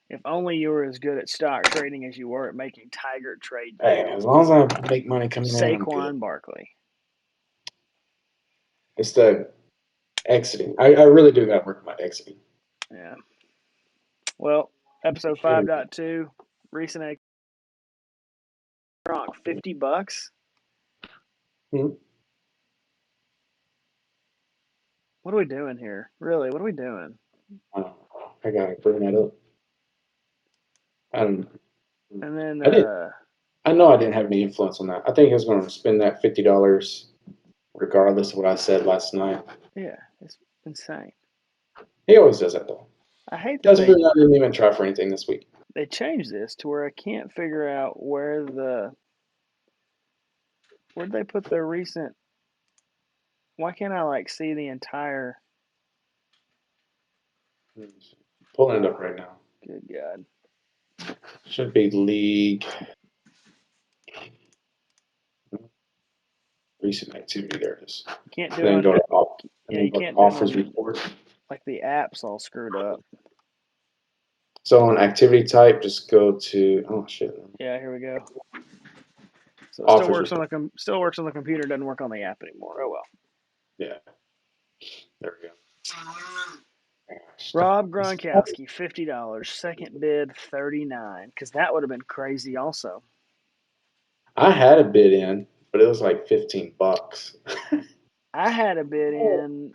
If only you were as good at stock trading as you were at making Tiger trade Hey, you as long as I make money coming in, I'm good. Saquon Barkley. It's the exiting. I really do got to work on my exiting. Yeah. Well, episode 5.2, recent Gronk, $50. Hmm. What are we doing here? Really, what are we doing? I gotta bring that up. I don't. And then, I did. I know I didn't have any influence on that. I think he was going to spend that $50 regardless of what I said last night. yeah, it's insane. He always does that though. I hate that Doesn't mean I didn't even try for anything this week. they changed this to where I can't figure out where'd they put their recent. Why can't I like see the entire? Pulling it up right now. Good God. Should be league recent activity. There it is. You can't do And it then on. go to off. And Yeah, then you go to can't do it offers on. report. Like the app's all screwed up. So on activity type, just go to shit. Yeah, here we go. So it Offers report. still works on the computer. Doesn't work on the app anymore. Oh well. Yeah, there we go. Rob Gronkowski, $50. Second bid, 39. Because that would have been crazy also. I had a bid in, but it was like $15. I had a bid in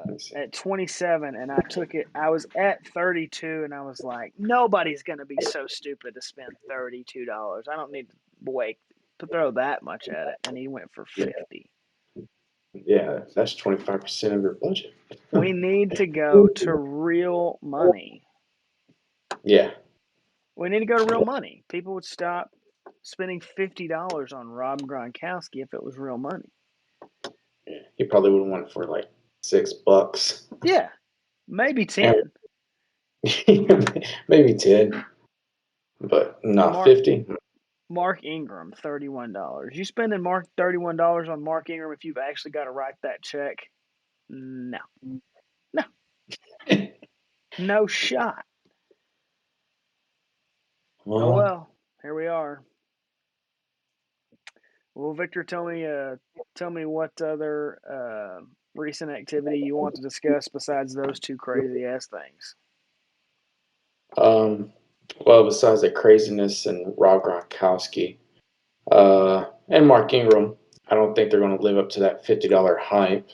Let's see. at 27 and I took it. I was at 32 and I was like, nobody's going to be so stupid to spend $32. I don't need to throw that much at it. And he went for Yeah, 50. yeah, that's 25% of your budget. We need to go to real money. Yeah, We need to go to real money. People would stop spending $50 on Rob Gronkowski if it was real money. yeah. He probably would have won for like $6. Yeah, maybe And 10. maybe 10, but no, Mark 50. Mark Ingram, $31. You spending $31 on Mark Ingram if you've actually got to write that check? No, no, no shot. Oh Well, well, here we are. Well, Victor, tell me what other recent activity you want to discuss besides those two crazy ass things. um, well, besides the craziness and Rob Gronkowski, and Mark Ingram, I don't think they're going to live up to that $50 hype.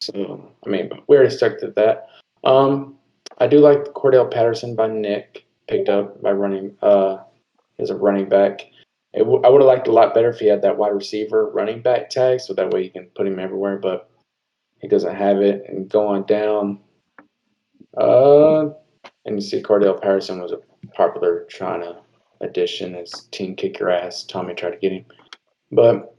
So, I mean, but we already stuck to that. Um, I do like Cordell Patterson by Nick, picked up by running as a running back. I would have liked a lot better if he had that wide receiver running back tag, so that way you can put him everywhere. But he doesn't have it. And going down, uh, and you see Cordell Patterson was a popular China addition as team kick your ass. Tommy tried to get him, but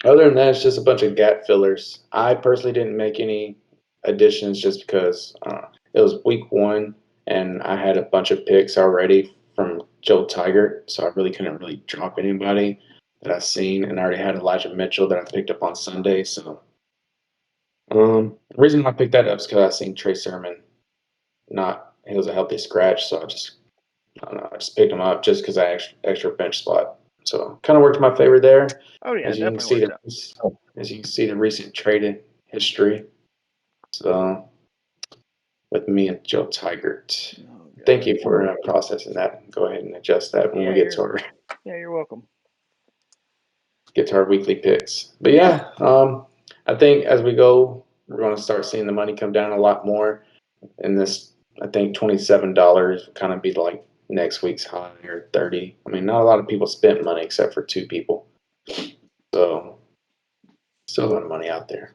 other than that, it's just a bunch of gap fillers. I personally didn't make any additions just because it was week one and I had a bunch of picks already from Joe Tiger, so I really couldn't really drop anybody that I seen, and I already had Elijah Mitchell that I picked up on Sunday. So the reason I picked that up is because I seen Trey Sermon not he was a healthy scratch, so I don't know, I just picked him up just because I had extra bench spot. So kind of worked in my favor there. Oh yeah, As it you can definitely see, worked out. the recent trading history. So with me and Joe Tigert. Oh Thank god. you for processing that. Go ahead and adjust that when we Yeah, you're welcome. get to our weekly picks. But Yeah. yeah, I think as we go, we're going to start seeing the money come down a lot more. And this, I think $27 kind of be like next week's high or 30. I mean, not a lot of people spent money except for two people. So still a lot of money out there.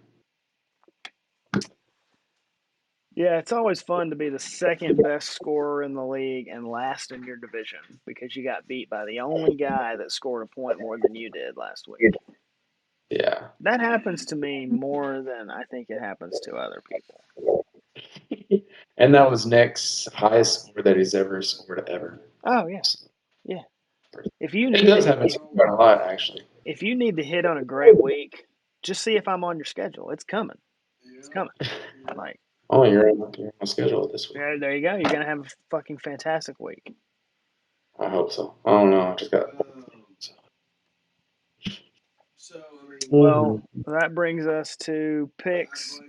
Yeah, it's always fun to be the second best scorer in the league and last in your division because you got beat by the only guy that scored a point more than you did last week. Yeah. That happens to me more than I think it happens to other people. And that was Nick's highest score that he's ever scored ever. Oh yeah. So, Yeah. If you it need does to happen quite a lot, actually. if you need to hit on a great week, just see if I'm on your schedule. It's coming. It's coming. Like Oh, you're on schedule this week. There you go. You're gonna have a fucking fantastic week. I hope so. I don't know. I just got. Well, Mhm. that brings us to picks.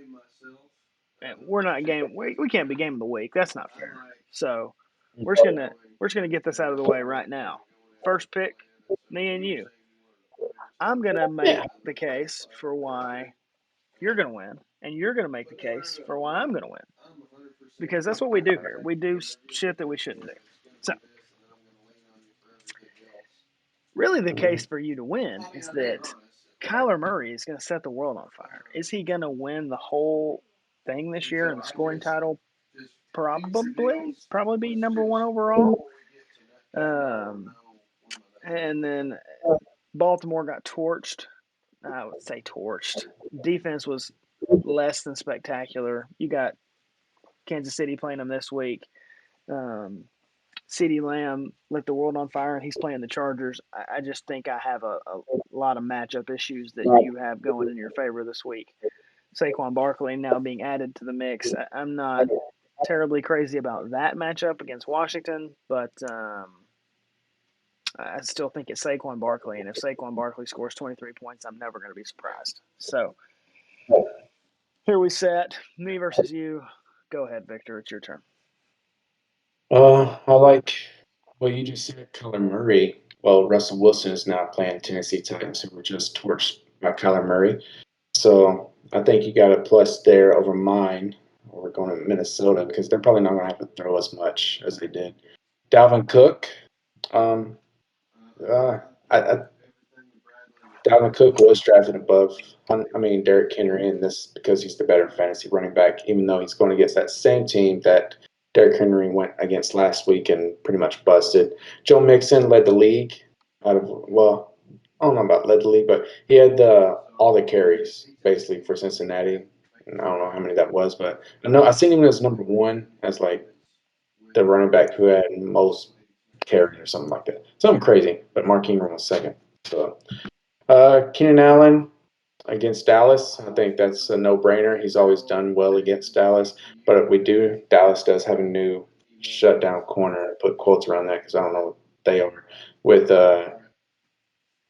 And we're not game. We can't be game of the week. That's not fair. So we're just gonna get this out of the way right now. First pick, me and you. I'm gonna make Yeah. the case for why you're gonna win, and you're gonna make the case for why I'm gonna win. Because that's what we do here. We do shit that we shouldn't do. So really, the case for you to win is that Kyler Murray is going to set the world on fire. Is he going to win the whole thing this year and the scoring title? Probably be number one overall. Um, and then Baltimore got torched. I would say torched. Defense was less than spectacular. You got Kansas City playing them this week. Um, CeeDee Lamb lit the world on fire, and he's playing the Chargers. I just think I have a lot of matchup issues that you have going in your favor this week. Saquon Barkley now being added to the mix. I'm not terribly crazy about that matchup against Washington, but I still think it's Saquon Barkley, and if Saquon Barkley scores 23 points, I'm never going to be surprised. So here we sit, me versus you. Go ahead, Victor. It's your turn. I like what you just said, Kyler Murray. Well, Russell Wilson is now playing Tennessee Titans, who were just torched by Kyler Murray. So I think you got a plus there over mine. We're going to Minnesota because they're probably not going to have to throw as much as they did. Dalvin Cook. Um, uh, I Dalvin Cook was drafted above, Derrick Henry in this because he's the better fantasy running back, even though he's going against that same team that Derrick Henry went against last week and pretty much busted. Joe Mixon led the league well, I don't know about led the league, but he had all the carries basically for Cincinnati. And I don't know how many that was, but I know I seen him as number one as like the running back who had most carries or something like that. Something crazy, but Mark Ingram was second. So Keenan Allen against Dallas, I think that's a no-brainer. He's always done well against Dallas, but Dallas does have a new shutdown corner. Put quotes around that because I don't know what they are with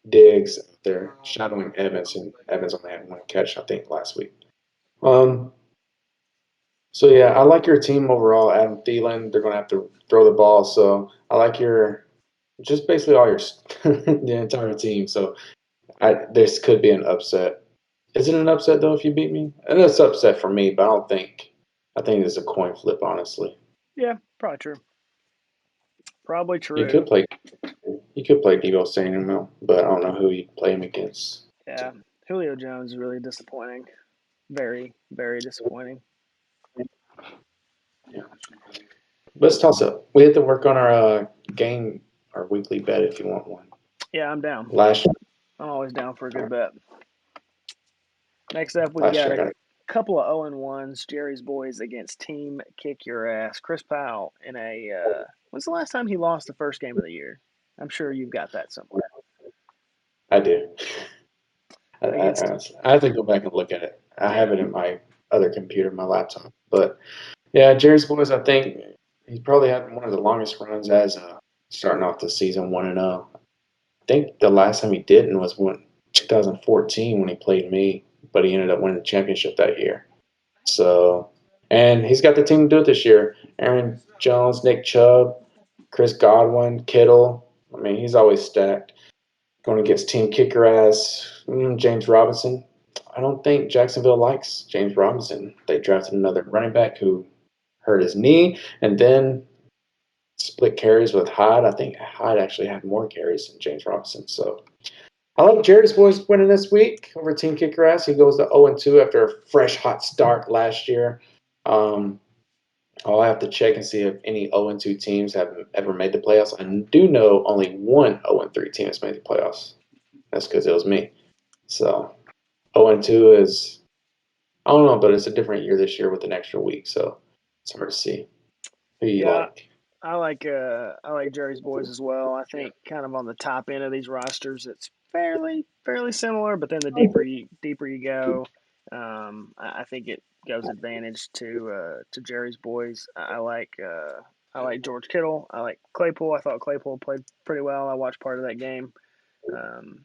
Diggs. They're shadowing Evans, and Evans only had one catch, I think, last week. Um, so yeah, I like your team overall. Adam Thielen, they're going to have to throw the ball, so I like your just basically all your the entire team. So this could be an upset. Is it an upset though if you beat me? And it's upset for me, but I don't think. I think it's a coin flip, honestly. Yeah, probably true. Probably You true. could play. You could play Debo Samuel, but I don't know who you play him against. Yeah, Julio Jones is really disappointing. Very, very disappointing. Yeah. Let's toss up. We have to work on our weekly bet if you want one. Yeah, I'm down. Last I'm always down for a good bet. Next up, we've last got year I a got it. couple of 0-1s. Jerry's boys against Team Kick Your Ass. Chris Powell in a. When's the last time he lost the first game of the year? I'm sure you've got that somewhere. I do. Against. I have to go back and look at it. I have Yeah. it in my other computer, my laptop. But yeah, Jerry's boys. I think he probably had one of the longest runs as starting off the season 1-0. I think the last time he didn't was 2014 when he played me, but he ended up winning the championship that year. So, and he's got the team to do it this year. Aaron Jones, Nick Chubb, Chris Godwin, Kittle. I mean, he's always stacked. Going against Team Kicker Ass, James Robinson. I don't think Jacksonville likes James Robinson. They drafted another running back who hurt his knee and then split carries with Hyde. I think Hyde actually had more carries than James Robinson. So I like Jerry's boys winning this week over Team Kicker Ass. He goes to 0-2 after a fresh, hot start last year. Um, I'll have to check and see if any 0-2 teams have ever made the playoffs. I do know only one 0-3 team has made the playoffs. That's because it was me. So 0-2 is, I don't know, but it's a different year this year with an extra week. So it's hard to see. Who you Yeah, like? I like Jerry's boys as well. I think kind of on the top end of these rosters, it's fairly similar. But then the deeper you go, I think it goes advantage to Jerry's boys. I like George Kittle. I like Claypool. I thought Claypool played pretty well. I watched part of that game um,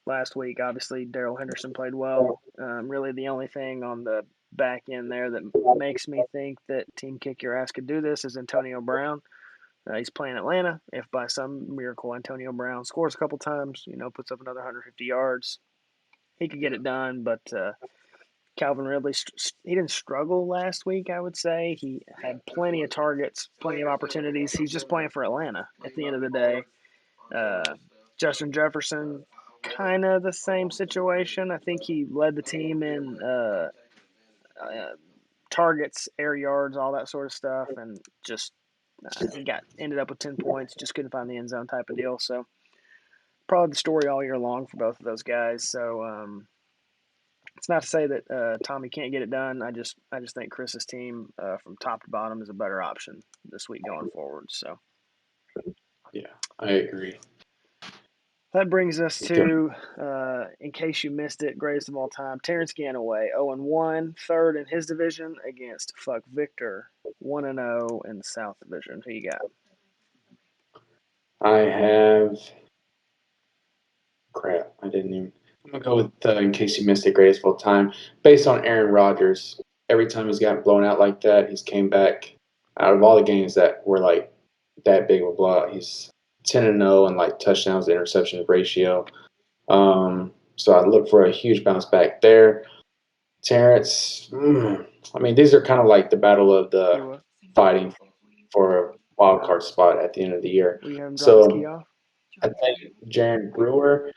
last week. Obviously, Daryl Henderson played well. Really, the only thing on the back end there that makes me think that Team Kick Your Ass could do this is Antonio Brown. He's playing Atlanta. If by some miracle Antonio Brown scores a couple times, puts up another 150 yards, he could get it done. But Calvin Ridley, he didn't struggle last week, I would say. He had plenty of targets, plenty of opportunities. He's just playing for Atlanta at the end of the day. Justin Jefferson, kind of the same situation. I think he led the team in uh, targets, air yards, all that sort of stuff, and just he got ended up with 10 points, just couldn't find the end zone type of deal. So probably the story all year long for both of those guys. So it's not to say that Tommy can't get it done. I just think Chris's team from top to bottom is a better option this week going forward. So Yeah, I agree. that brings us Go. to, in case you missed it, greatest of all time, Terrence Ganaway, 0-1, third in his division against Fuck Victor, 1-0 in the South Division. Who you got? I have crap. I didn't even. I'm gonna go with in case you missed it, greatest of all time, based on Aaron Rodgers. Every time he's gotten blown out like that, he's came back. Out of all the games that were like that big of a blowout, he's 10-0 and like touchdowns to interception ratio. So I look for a huge bounce back there. Terrence, I mean, these are kind of like the battle of the Do fighting for a wild card spot at the end of the year. we have him drop his key So off? I think Jaron Brewer,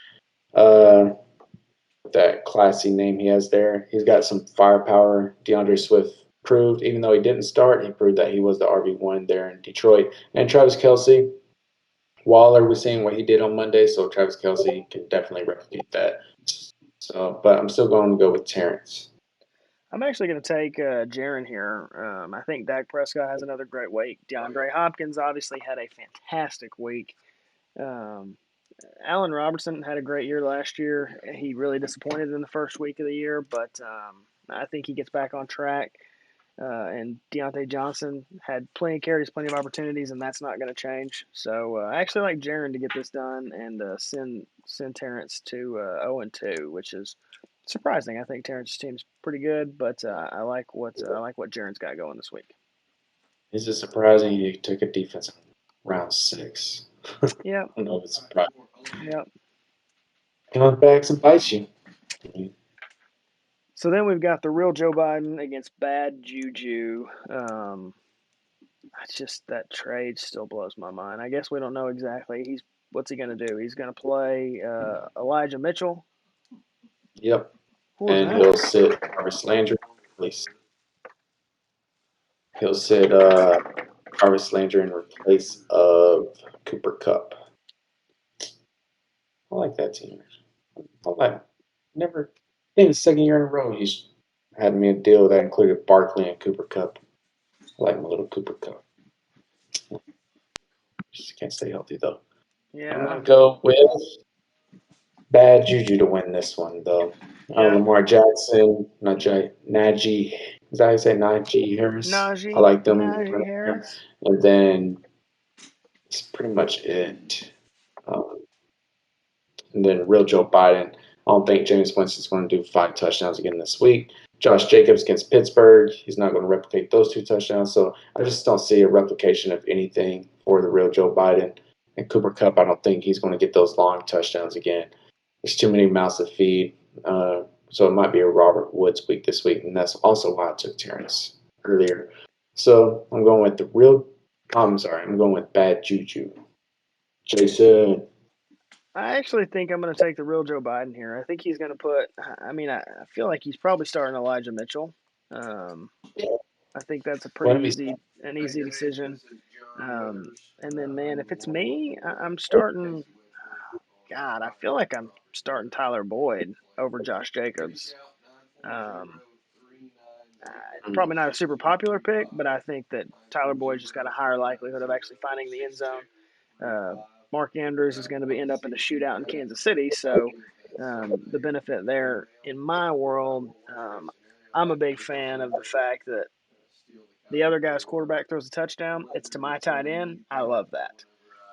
uh, that classy name he has there, he's got some firepower. DeAndre Swift proved, even though he didn't start, he proved that he was the RB1 there in Detroit. And Travis Kelsey, Waller was seeing what he did on Monday, so Travis Kelsey can definitely replicate that. So, but I'm still going to go with Terrence. I'm actually going to take Jaron here. I think Dak Prescott has another great week. DeAndre Hopkins obviously had a fantastic week. Um, Allen Robertson had a great year last year. He really disappointed in the first week of the year, but I think he gets back on track. And Deontay Johnson had plenty of carries, plenty of opportunities, and that's not going to change. So I actually like Jaron to get this done and send Terrence to 0-2, which is surprising. I think Terrence's team's pretty good, but I like what Jaron's got going this week. Is it surprising he took a defense round 6? I Yep, don't know if it's surprising. yep. Comes back and bites you. So then we've got the real Joe Biden against Bad Juju. It's just that trade still blows my mind. I guess we don't know exactly. What's he going to do? He's going to play Elijah Mitchell. Yep. Who was And that? he'll sit Jarvis Landry. At least he'll sit Jarvis Landry in replace of Cooper Cup. I like that team. I like never. I think the second year in a row he's had me a deal that included Barkley and Cooper Cup. I like my little Cooper Cup. Just can't stay healthy though. I'm Yeah, gonna go with Bad Juju to win this one though. yeah. Lamar Jackson, Najee. Is that how you say Najee Harris? I like them. Najee Harris. And then that's pretty much it. Um, and then real Joe Biden. I don't think James Winston's going to do 5 touchdowns again this week. Josh Jacobs against Pittsburgh. He's not going to replicate those 2 touchdowns. So I just don't see a replication of anything for the real Joe Biden. And Cooper Cup, I don't think he's going to get those long touchdowns again. There's too many mouths to feed. So it might be a Robert Woods week this week. And that's also why I took Terrence earlier. So I'm going with the real. I'm sorry. I'm going with Bad Juju. Jason. I actually think I'm going to take the real Joe Biden here. I think he's going to put. I mean, I feel like he's probably starting Elijah Mitchell. Um, I think that's a pretty What if an easy decision. And then, man, if it's me, I'm starting. God, I feel like I'm starting Tyler Boyd over Josh Jacobs. Um, Probably not a super popular pick, but I think that Tyler Boyd's just got a higher likelihood of actually finding the end zone. Uh, Mark Andrews is going to be end up in a shootout in Kansas City, so the benefit there in my world, I'm a big fan of the fact that the other guy's quarterback throws a touchdown, it's to my tight end. I love that.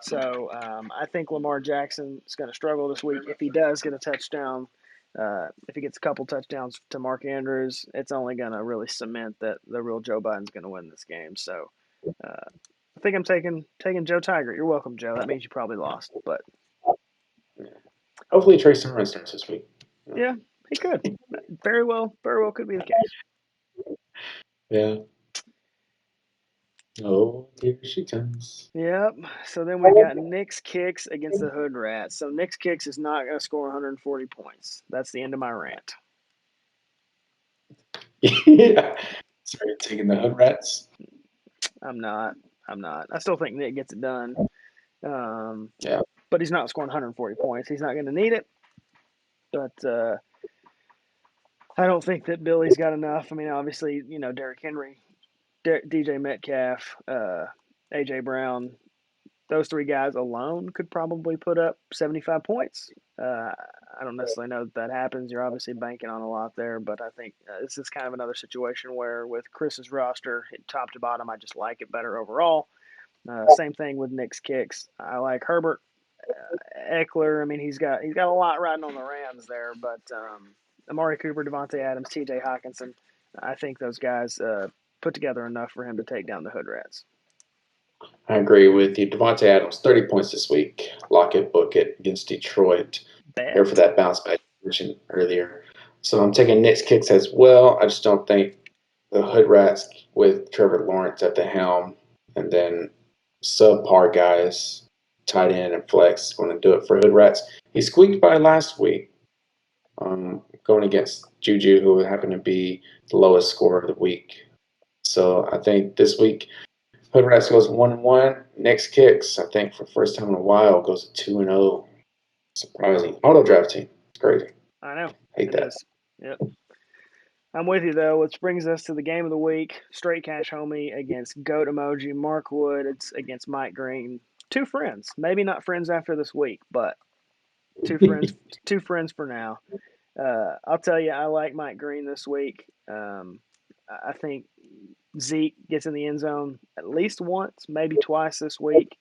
So I think Lamar Jackson is going to struggle this week. If he does get a touchdown, if he gets a couple touchdowns to Mark Andrews, it's only going to really cement that the real Joe Biden's going to win this game. So I think I'm taking Joe Tiger. You're welcome, Joe. That means you probably lost, but hopefully Trey Sermon starts this week. yeah, he could. Very well could be the case. Yeah. Oh, here she comes. Yep. So then we got Nick's Kicks against the Hood Rats. So Nick's Kicks is not going to score 140 points. That's the end of my rant. Yeah. So you're taking the Hood Rats? I'm not. I still think Nick gets it done. Yeah. But he's not scoring 140 points. He's not going to need it. But I don't think that Billy's got enough. I mean, obviously, Derrick Henry, DJ Metcalf, A.J. Brown, those three guys alone could probably put up 75 points. I don't necessarily know that happens. You're obviously banking on a lot there, but I think this is kind of another situation where with Chris's roster, top to bottom, I just like it better overall. Same thing with Nick's Kicks. I like Herbert, Eckler. I mean, he's got a lot riding on the Rams there, but Amari Cooper, Devontae Adams, T.J. Hockenson, I think those guys put together enough for him to take down the Hood Rats. I agree with you. Devontae Adams, 30 points this week. Lock it, book it against Detroit. Here for that bounce back you mentioned earlier. So I'm taking Nick's Kicks as well. I just don't think the Hood Rats with Trevor Lawrence at the helm and then subpar guys, tight end and flex, going to do it for Hood Rats. He squeaked by last week going against Juju, who happened to be the lowest scorer of the week. So I think this week Hood Rats goes 1-1. Nick's Kicks, I think for first time in a while, goes 2-0. Surprising. Auto draft team. It's crazy. I know. Hate that. Is. Yep. I'm with you, though, which brings us to the game of the week. Straight Cash Homie against Goat Emoji. Mark Wood, it's against Mike Green. Two friends. Maybe not friends after this week, but two friends for now. I'll tell you, I like Mike Green this week. I think Zeke gets in the end zone at least once, maybe twice this week.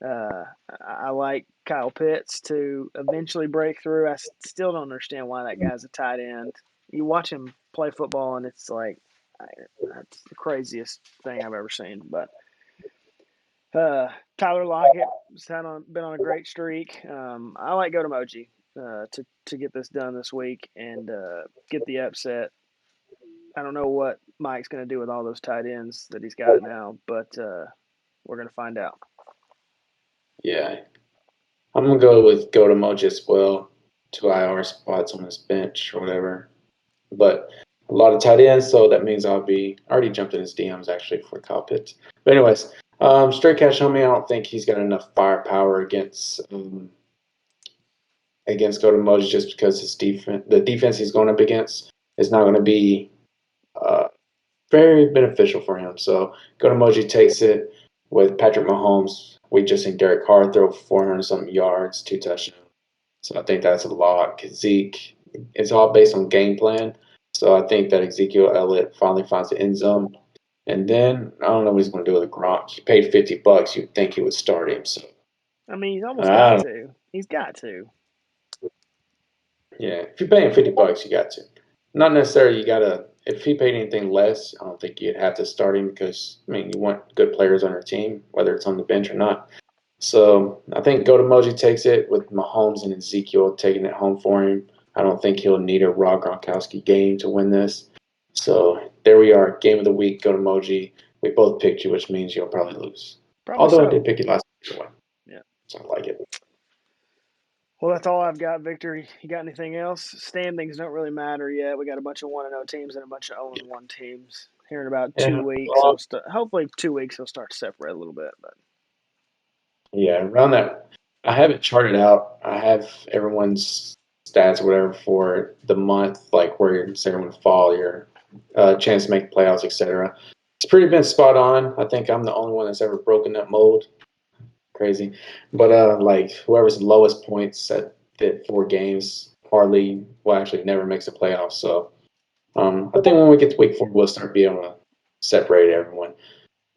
I like Kyle Pitts to eventually break through. I still don't understand why that guy's a tight end. You watch him play football, and it's like that's the craziest thing I've ever seen. But Tyler Lockett's been on a great streak. I like Gotomoji to get this done this week and get the upset. I don't know what Mike's going to do with all those tight ends that he's got now, but we're going to find out. Yeah. I'm going to go with Gotomoji as well. 2 IR spots on his bench or whatever. But a lot of tight ends, so that means I already jumped in his DMs actually for Kyle Pitts. But anyways, Straight Cash Homie, I don't think he's got enough firepower against Gotomoji just because the defense he's going up against is not going to be very beneficial for him. So Gotomoji takes it with Patrick Mahomes. We just seen Derek Carr throw 400-something yards, 2 touchdowns. So I think that's a lock. Zeke, it's all based on game plan. So I think that Ezekiel Elliott finally finds the end zone. And then I don't know what he's going to do with Gronk. He paid $50. You'd think he would start him. So I mean, he's almost got to. He's got to. Yeah, if you're paying $50, you got to. Not necessarily you got to. If he paid anything less, I don't think you'd have to start him because I mean you want good players on your team, whether it's on the bench or not. So I think Gotomoji takes it with Mahomes and Ezekiel taking it home for him. I don't think he'll need a Rob Gronkowski game to win this. So there we are, game of the week, Gotomoji. We both picked you, which means you'll probably lose. Although I did pick you last week. Yeah. So I like it. Well, that's all I've got, Victor. You got anything else? Standings don't really matter yet. We got a bunch of 1-0 teams and a bunch of 0-1 teams. Here in about 2 weeks, hopefully 2 weeks, he'll start to separate a little bit. But yeah, around that, I have it charted out. I have everyone's stats or whatever for the month, like where you're everyone fall, your chance to make playoffs, etc. It's pretty been spot on. I think I'm the only one that's ever broken that mold. Crazy, but like whoever's the lowest points at 4 games hardly, well, actually never makes the playoffs. So I think when we get to week 4, we'll start being able to separate everyone.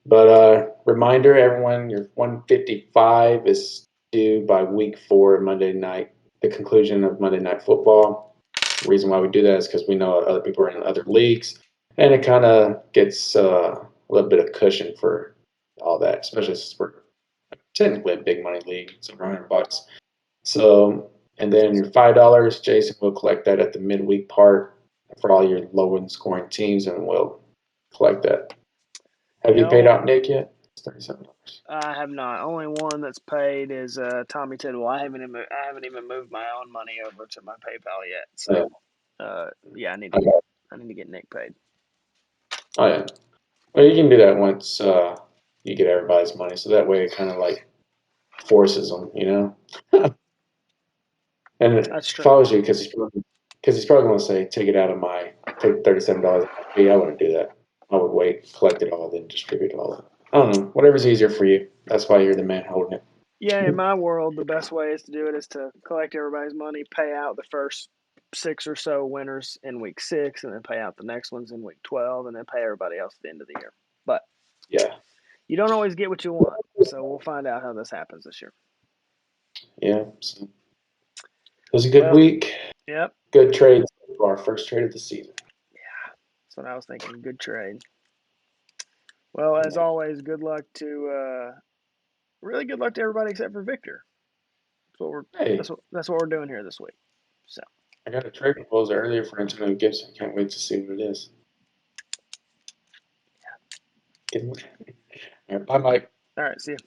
But reminder, everyone, your 155 is due by week 4, Monday night, the conclusion of Monday Night Football. The reason why we do that is because we know other people are in other leagues, and it kind of gets a little bit of cushion for all that, especially since we're technically a big money league. It's over $100. So, and then your $5, Jason will collect that at the midweek part for all your low end scoring teams, and we'll collect that. Have you paid out Nick yet? It's $37. I have not. Only one that's paid is Tommy Tidwell. I haven't even moved my own money over to my PayPal yet. So, yeah, I need to get Nick paid. Oh yeah. Well, you can do that once you get everybody's money, so that way it kind of like forces them, you know. And That's it true. follows you because he's probably going to say, take $37 fee. I wouldn't do that. I would wait, collect it all, then distribute it all. I don't know. Whatever's easier for you. That's why you're the man holding it. Yeah, in my world, the best way is to do it is to collect everybody's money, pay out the first 6 or so winners in week 6, and then pay out the next ones in week 12, and then pay everybody else at the end of the year. But Yeah. you don't always get what you want, so we'll find out how this happens this year. Yeah. So it was a good week. Yep. Good trade so far. First trade of the season. Yeah, that's what I was thinking. Good trade. Well, as always, good luck to really good luck to everybody except for Victor. That's what we're doing here this week. So I got a trade proposal earlier for Antonio Gibson. Can't wait to see what it is. Yeah. Bye, Mike. All right, see you.